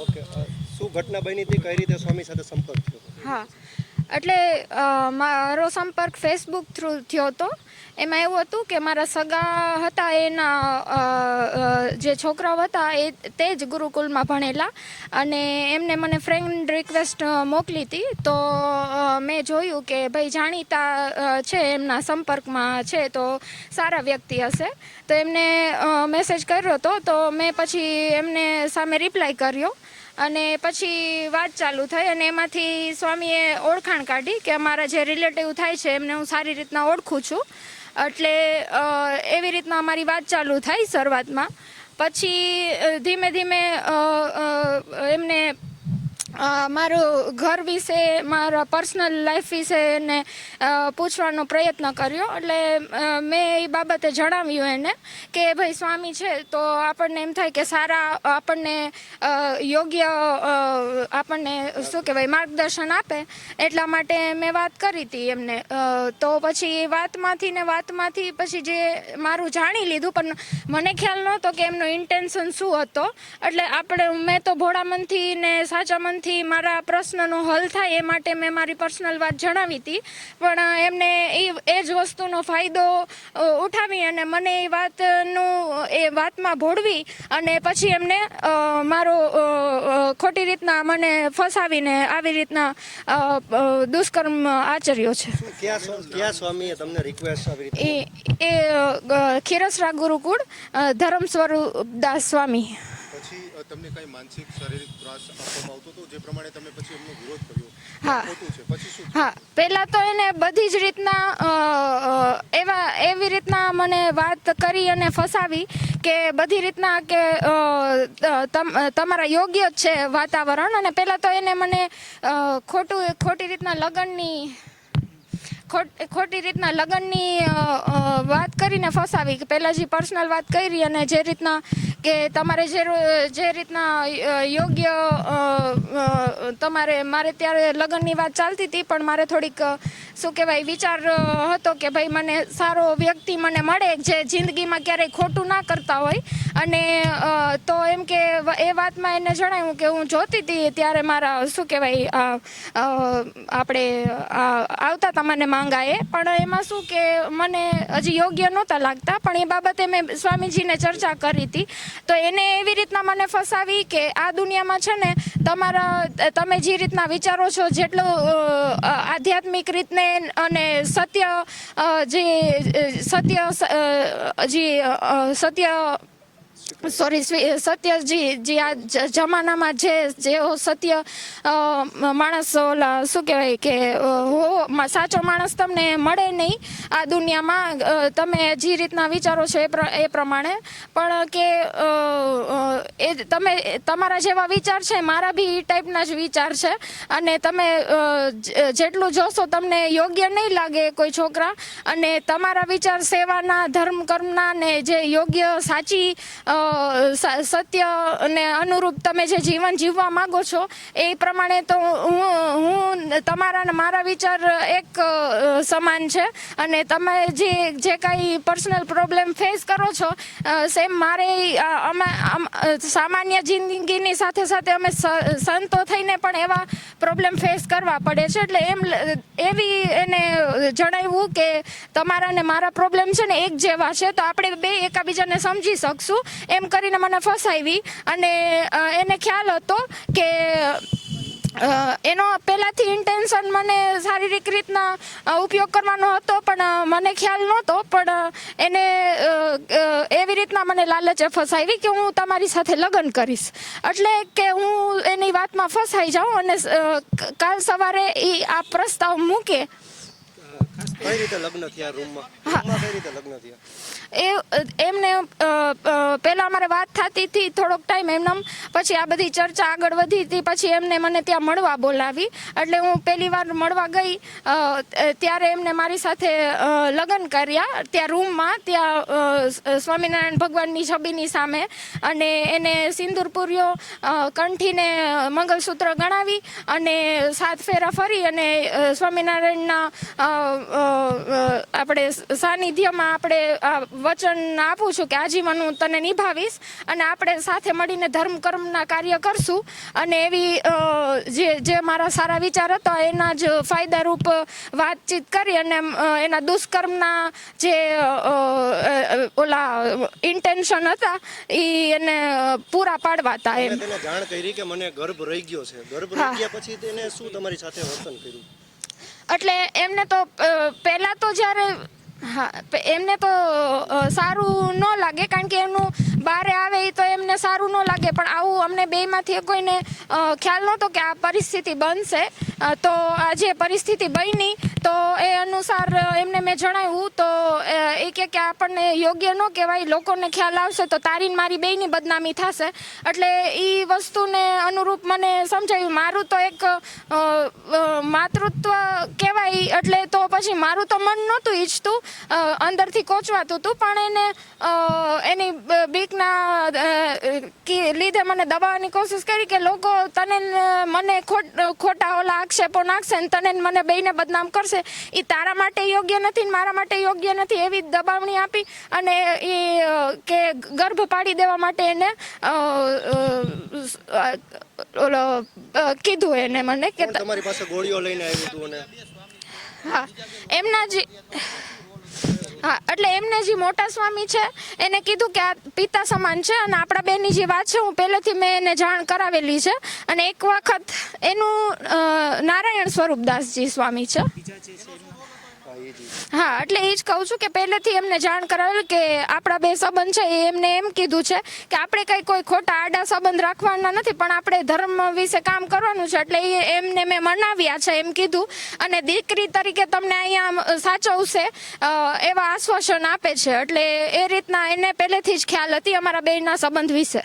Okay, શું ઘટના બની હતી, કઈ રીતે સ્વામી સાથે સંપર્ક થયો? હા, એટલે મારો સંપર્ક ફેસબુક થ્રુ થયો હતો. એમાં એવું હતું કે મારા સગા હતા, એના જે છોકરાઓ હતા એ તે જ ગુરુકુલમાં ભણેલા, અને એમને મને ફ્રેન્ડ રિક્વેસ્ટ મોકલી હતી. તો મેં જોયું કે ભાઈ જાણીતા છે, એમના સંપર્કમાં છે, તો સારા વ્યક્તિ હશે. તો એમને મેસેજ કર્યો હતો. તો મેં પછી એમને સામે રિપ્લાય કર્યો અને પછી વાત ચાલુ થઈ. અને એમાંથી સ્વામીએ ઓળખાણ કાઢી કે અમારા જે રિલેટિવ થાય છે એમને હું સારી રીતના ઓળખું છું. એટલે એવી રીતના અમારી વાત ચાલુ થઈ શરૂઆતમાં. પછી ધીમે ધીમે એમને મારું ઘર વિશે, મારા પર્સનલ લાઈફ વિશે એને પૂછવાનો પ્રયત્ન કર્યો. એટલે મેં એ બાબતે જણાવ્યું એને કે ભાઈ સ્વામી છે તો આપણને એમ થાય કે સારા આપણને યોગ્ય આપણને શું કહેવાય માર્ગદર્શન આપે, એટલા માટે મેં વાત કરી હતી એમને. તો પછી વાતમાંથી પછી જે મારું જાણી લીધું, પણ મને ખ્યાલ નહોતો કે એમનો ઇન્ટેન્શન શું હતો. એટલે મેં તો ભોળા મનથી ને સાચા મનથી મારા પ્રશ્નનો હલ થાય એ માટે મેં મારી પર્સનલ વાત જણાવી હતી. પણ એમને એ જ વસ્તુનો ફાયદો ઉઠાવી અને મને એ વાતમાં ભોળવી અને પછી એમને મારો ખોટી રીતના મને ફસાવીને આવી રીતના દુષ્કર્મ આચર્યો છે. કયા સ્વામીએ તમને રિક્વેસ્ટ આવી રીતે? એ ખીરસરા ગુરુકુળ ધર્મ સ્વરૂપ દાસ સ્વામી. પછી તમને કઈ માનસિક શારીરિક ત્રાસ આપવામાં આવતો હતો, જે પ્રમાણે તમે પછી એમનો વિરોધ કર્યો? હા, ખોટું છે. પછી શું? હા, પહેલાં તો એને બધી જ રીતના એવી રીતના મને વાત કરી અને ફસાવી કે બધી રીતના કે તમારા યોગ્ય જ છે વાતાવરણ. અને પહેલાં તો એને મને ખોટી રીતના લગ્નની વાત કરીને ફસાવી. પહેલાં જે પર્સનલ વાત કરી અને જે રીતના કે તમારે જે રીતના યોગ્ય મારે ત્યારે લગ્નની વાત ચાલતી હતી, પણ મારે થોડીક શું કહેવાય વિચાર હતો કે ભાઈ મને સારો વ્યક્તિ મને મળે જે જિંદગીમાં ક્યારેય ખોટું ના કરતા હોય. અને તો એમ કે એ વાતમાં એને જણાવ્યું કે હું જોતી હતી ત્યારે મારા શું કહેવાય આપણે આવતા હતા મને માંગાએ, પણ એમાં શું કે મને હજી યોગ્ય નહોતા લાગતા. પણ એ બાબતે મેં સ્વામીજીને ચર્ચા કરી હતી. તો એને એવી રીતના મને ફસાવી કે આ દુનિયામાં છે ને તમે જે રીતના વિચારો છો, જેટલું આધ્યાત્મિક રીતને અને સત્ય જે આ જમાનામાં જેઓ સત્ય માણસ ઓલા શું કહેવાય કે સાચો માણસ તમને મળે નહીં આ દુનિયામાં, તમે જે રીતના વિચારો છો એ પ્રમાણે. પણ કે તમારા જેવા વિચાર છે, મારા બી એ ટાઈપના જ વિચાર છે. અને તમે જેટલું જોશો તમને યોગ્ય નહીં લાગે કોઈ છોકરા. અને તમારા વિચાર સેવાના, ધર્મ કર્મના ને જે યોગ્ય સાચી સત્ય અને અનુરૂપ તમે જે જીવન જીવવા માંગો છો એ પ્રમાણે તો હું તમારા ને મારા વિચાર એક સમાન છે. અને તમે જે કાંઈ પર્સનલ પ્રોબ્લેમ ફેસ કરો છો, સેમ મારે સામાન્ય જિંદગીની સાથે સાથે અમે સંતો થઈને પણ એવા પ્રોબ્લેમ ફેસ કરવા પડે છે. એટલે એવી એને જણાવ્યું કે તમારા ને મારા પ્રોબ્લેમ છે ને એક જેવા છે, તો આપણે બે એકાબીજાને સમજી શકશું. એમ કરીને મને ફસાવી. અને એને ખ્યાલ હતો કે એનો પહેલાંથી ઇન્ટેન્શન મને શારીરિક રીતના ઉપયોગ કરવાનો હતો, પણ મને ખ્યાલ નહોતો. પણ એને એવી રીતના મને લાલચે ફસાવી કે હું તમારી સાથે લગ્ન કરીશ. એટલે કે હું એની વાતમાં ફસાઈ જાઉં અને કાલ સવારે આ પ્રસ્તાવ મૂકે. કઈ રીતે લગ્ન થયા? રૂમમાં કઈ રીતે લગ્ન થયા? એમને પહેલાં અમારે વાત થતી હતી થોડોક ટાઈમ એમનામ. પછી આ બધી ચર્ચા આગળ વધી હતી. પછી એમને મને ત્યાં મળવા બોલાવી. એટલે હું પહેલી વાર મળવા ગઈ ત્યારે એમને મારી સાથે લગ્ન કર્યા ત્યાં રૂમમાં, ત્યાં સ્વામિનારાયણ ભગવાનની છબીની સામે. અને એને સિંદૂર પૂર્યો, કંઠીને મંગલસૂત્ર ગણાવી અને 7 ફેરા ફરી અને સ્વામિનારાયણના આપણે સાનિધ્યમાં આપણે વચન આપું છું કે આજીવન હું તને નિભાવીશ અને આપણે સાથે મળીને ધર્મ કર્મના કાર્ય કરશું અને એવી જે મારા સારા વિચાર હતા એના જ ફાયદારૂપ વાતચીત કરી અને એના દુષ્કર્મના જે ઓલા ઇન્ટેન્શન હતા એ એને પૂરા પાડવા હતા એમ. તેને જાણ કરી કે મને ગર્ભ રહી ગયો છે. ગર્ભ રહી ગયા પછી તેને શું તમારી સાથે વર્તન કર્યું? એટલે એમને તો પહેલાં તો જ્યારે એમને તો સારું ન લાગે કારણ કે એમનું બહારે આવે એ તો એમને સારું ન લાગે પણ આવું અમને બેમાંથી કોઈને ખ્યાલ નહોતો કે આ પરિસ્થિતિ બનશે. તો આ જે પરિસ્થિતિ બની તો એ અનુસાર એમને મેં જણાવ્યું તો એ કે આપણને યોગ્ય ન કહેવાય, લોકોને ખ્યાલ આવશે તો તારી ને મારી બેયની બદનામી થશે. એટલે એ વસ્તુને અનુરૂપ મને સમજાયું. મારું તો એક માતૃત્વ કહેવાય એટલે તો પછી મારું તો મન નહોતું ઈચ્છતું, અંદરથી કોચવાતું હતું પણ એને એની બીકના લીધે મને દબાવવાની કોશિશ કરી કે લોકો તને મને ખોટા ઓલા આક્ષેપો નાખશે ને તને મને બેયને બદનામ કરશે, એ તારા માટે યોગ્ય નથી ને મારા માટે યોગ્ય નથી એવી દબાવણી આપી અને એ કે ગર્ભ પાડી દેવા માટે એને ઓલો કીધું એને મને કે તમારી પાસે ગોળીઓ લઈને આવ્યું હતું અને હા એમના જે એટલે એમને જે મોટા સ્વામી છે એને કીધું કે આ પિતા સમાન છે અને આપણા બેની જે વાત છે હું પહેલેથી મેં એને જાણ કરાવેલી છે અને એક વખત એનું નારાયણ સ્વરૂપદાસજી સ્વામી છે. હા એટલે એ જ કહું છું કે પહેલેથી એમને જાણ કરાવેલી કે આપણા બે સંબંધ છે. એમને એમ કીધું છે કે આપણે કંઈ કોઈ ખોટા આડા સંબંધ રાખવાના નથી પણ આપણે ધર્મ વિશે કામ કરવાનું છે. એટલે એમને મેં મનાવ્યા છે એમ કીધું અને દીકરી તરીકે તમને અહીંયા સાચવશે એવા આશ્વાસન આપે છે. એટલે એ રીતના એને પહેલેથી જ ખ્યાલ હતી અમારા બેયના સંબંધ વિશે.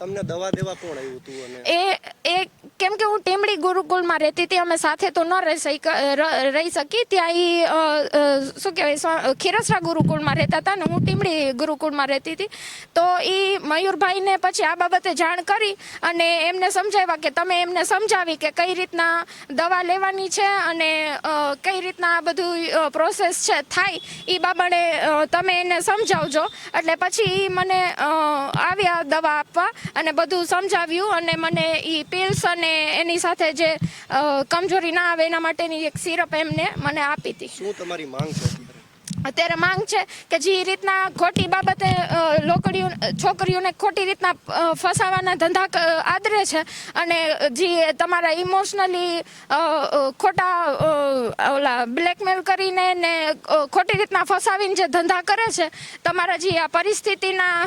તમને દવા દેવા કોણ આવ્યું હતું? એ કેમ કે હું ટીમડી ગુરુકુળમાં રહેતી હતી, અમે સાથે તો ન રહી શકી. ત્યાં એ શું કહેવાય ખીરસરા ગુરુકુળમાં રહેતા હતા ને હું ટીમડી ગુરુકુળમાં રહેતી હતી. તો એ મયુરભાઈને પછી આ બાબતે જાણ કરી અને એમને સમજાવ્યા કે તમે એમને સમજાવી કે કઈ રીતના દવા લેવાની છે અને કઈ રીતના આ બધું પ્રોસેસ છે થાય એ બાબતે તમે એને સમજાવજો. એટલે પછી મને આવ્યા દવા આપવા અને બધું સમજાવ્યું અને મને એ પિલ્સ અને એની સાથે જે કમજોરી ના આવે એના માટેની એક સિરપ એમને મને આપી હતી. શું તમારી માંગ છે અત્યારે માંગ છે કે જે રીતના ખોટી બાબતે છોકરીઓને ખોટી રીતના ફસાવાના ધંધા આદરે છે અને જે તમારા ઇમોશનલી ખોટા ઓલા બ્લેકમેલ કરીને ને ખોટી રીતના ફસાવીને જે ધંધા કરે છે, તમારા જે આ પરિસ્થિતિના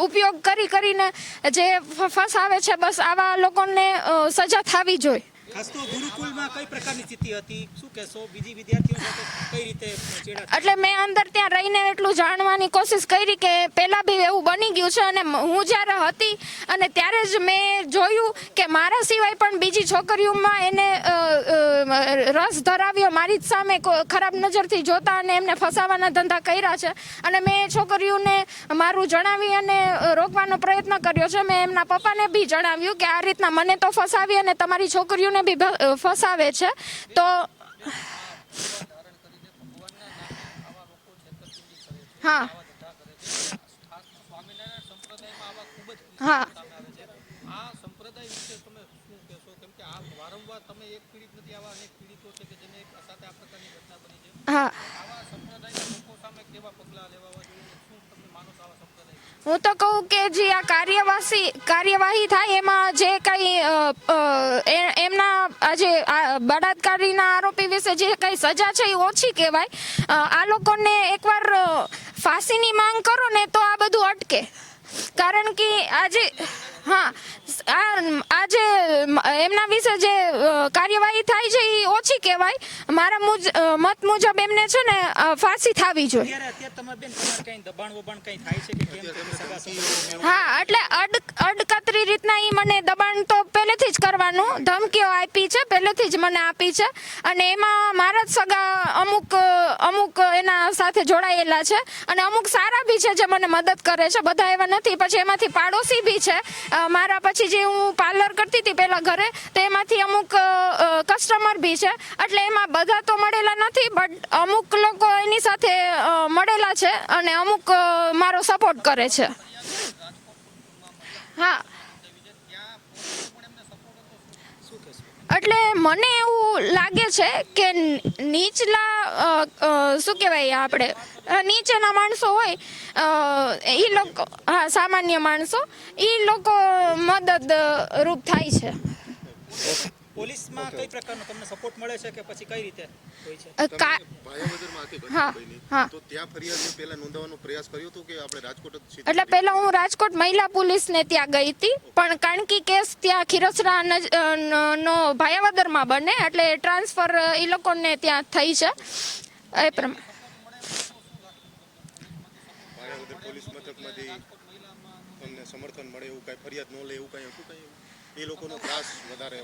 ઉપયોગ કરીને જે ફસાવે છે, બસ આવા લોકોને સજા થવી જોઈએ. ખાસ તો ગુરુકુળમાં કઈ પ્રકારની સ્થિતિ હતી, શું કહેશો? બીજી વિદ્યાર્થીઓ સાથે કઈ રીતે ચેડા? એટલે મેં અંદર ત્યાં રહીને એટલું જાણવાની કોશિશ કરી કે પહેલા બી એવું બની ગયું છે અને હું જ્યારે હતી અને ત્યારે જ મેં જોયું કે મારા સિવાય પણ બીજી છોકરીઓમાં એને રસ ધરાવ્યો, મારી જ સામે ખરાબ નજરથી જોતા અને એમને ફસાવાના ધંધા કર્યા છે. અને મેં છોકરીઓને મારું જણાવી અને રોકવાનો પ્રયત્ન કર્યો છે. મેં એમના પપ્પાને બી જણાવ્યું કે આ રીતના મને તો ફસાવી અને તમારી છોકરીઓને બી ફસાવે છે. તો હા હા આ સંપ્રદાય વિશે તમે શું કહેશો? કેમ કે આ વારંવાર તમે એક પીડિત નથી, આવા અનેક પીડિતો છે કે જેને સાથે આ પ્રકારની ઘટના બની છે. હા આવા સંપ્રદાયના લોકો સામે કેવા પગલાં લેવા જોઈએ? શું તમે માનો છો આવા સંપ્રદાય? હું તો કહું કે જે આ કાર્યવાહી થાય એમાં જે કંઈ એમના આજે બળાત્કારીના આરોપી વિશે જે કંઈ સજા છે એ ઓછી કહેવાય. આ લોકોને એકવાર ફાંસીની માંગ કરો ને તો આ બધું અટકે. કારણ કે આજે આજે એમના વિશે જે કાર્યવાહી થાય છે એ ઓછી કહેવાય. મારા મત મુજબ એમને છે ને ફાંસી થવી જોઈએ. દબાણ વબાણ કઈ થાય છે કે કેમ? હા એટલે અડકતરી રીતના એ મને દબાણ તો પહેલેથી જ કરવાનું, ધમકીઓ આપી છે, પહેલેથી જ મને આપી છે. અને એમાં મારા જ સગા અમુક એના સાથે જોડાયેલા છે અને અમુક સારા બી છે જે મને મદદ કરે છે, બધા એવા નથી. પછી એમાંથી પાડોશી બી છે મારા, પછી જે હું પાર્લર કરતી હતી પહેલાં ઘરે, તો એમાંથી અમુક કસ્ટમર બી છે. એટલે એમાં બધા તો મળેલા નથી, બટ અમુક લોકો એની સાથે મળેલા છે અને અમુક મારો સપોર્ટ કરે છે. હા, એટલે મને એવું લાગે છે કે નીચલા શું કહેવાય આપણે નીચેના માણસો હોય એ લોકો, હા સામાન્ય માણસો, એ લોકો મદદરૂપ થાય છે. પોલીસમાં કઈ પ્રકારનો તમને સપોર્ટ મળે છે કે પછી કઈ રીતે હોય છે? ભાયાવદરમાં આખી ઘટના હા, બની, હા. તો ત્યાં ફરિયાદ પહેલા નોંધાવવાનો પ્રયાસ કર્યો હતો કે આપણે રાજકોટ જ સીધું એટલે પહેલા હું રાજકોટ મહિલા પોલીસને ત્યાં ગઈ હતી, પણ કારણ કે કેસ ત્યાં ખીરસરા નો ભાયાવદરમાં બને એટલે ટ્રાન્સફર એ લોકોને ત્યાં થઈ છે. એ પ્રમાણે ભાયાવદર પોલીસ મથકમાંથી તમને સમર્થન મળે એવું કાંઈ ફરિયાદ ન લે એવું કાંઈ હતું કાંઈ? એ લોકોનો ત્રાસ વધારે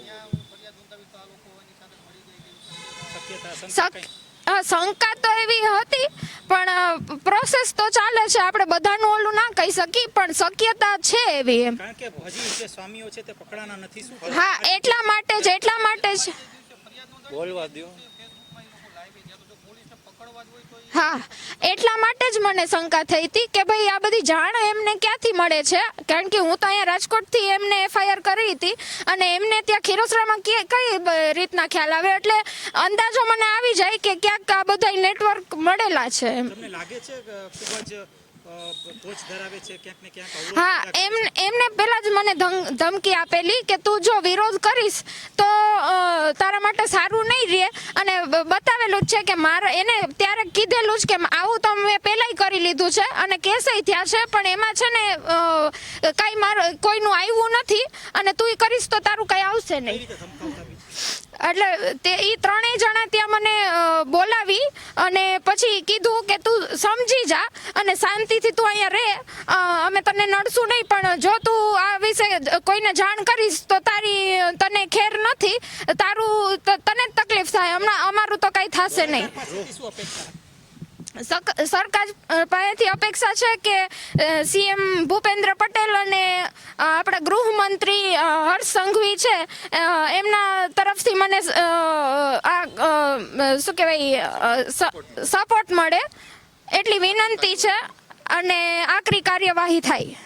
શંકા તો એવી હતી, પણ પ્રોસેસ તો ચાલે છે. આપણે બધાનું ઓલું ના કહી શકીએ, પણ શક્યતા છે એવી એમ. કારણ કે હજી જે સ્વામીઓ છે તે પકડાના નથી, શું? હા, એટલા માટે જ બોલવા દો. હા, એટલા માટે જ મને શંકા થઈ હતી કે ભાઈ આ બધી જાણ એમને ક્યાંથી મળે છે, કારણ કે હું તો અહીંયા રાજકોટથી એમને FIR કરી હતી અને એમને ત્યાં ખીરસરામાં કઈ રીતના ખ્યાલ આવે, એટલે અંદાજો મને આવી જાય કે ક્યાંક આ બધા નેટવર્ક મળેલા છે એમ. તમને લાગે છે કે ખૂબ જ ધોચ ધરાવે છે ક્યાંક ને ક્યાંક? હા, એમને પહેલા જ મને ધમકી આપેલી કે તું જો વિરોધ કરીશ તો તારા માટે સારું નહીં રહે, અને બતાવેલું જ છે કે મારે એને ત્યારે કીધેલું જ કે આવું તો મેં પહેલાંય કરી લીધું છે અને કેસય થયા છે, પણ એમાં છે ને કાંઈ મારું કોઈનું આવ્યું નથી અને તું કરીશ તો તારું કાંઈ આવશે નહીં. એટલે એ ત્રણેય જણા ત્યાં મને બોલાવી અને પછી કીધું કે તું સમજી જા અને શાંતિથી તું અહીંયા રહે, અમે તને નડશું નહીં, પણ જો તું આ વિશે કોઈને જાણ કરીશ તો તને ખેર નથી, તને જ તકલીફ થાય, હમણાં અમારું તો કાંઈ થશે નહીં. સરકાર પાસેથી અપેક્ષા છે કે CM ભૂપેન્દ્ર પટેલ અને આપણા ગૃહમંત્રી હર્ષ સંઘવી છે એમના તરફથી મને શું કહેવાય સપોર્ટ મળે એટલી વિનંતી છે અને આકરી કાર્યવાહી થાય.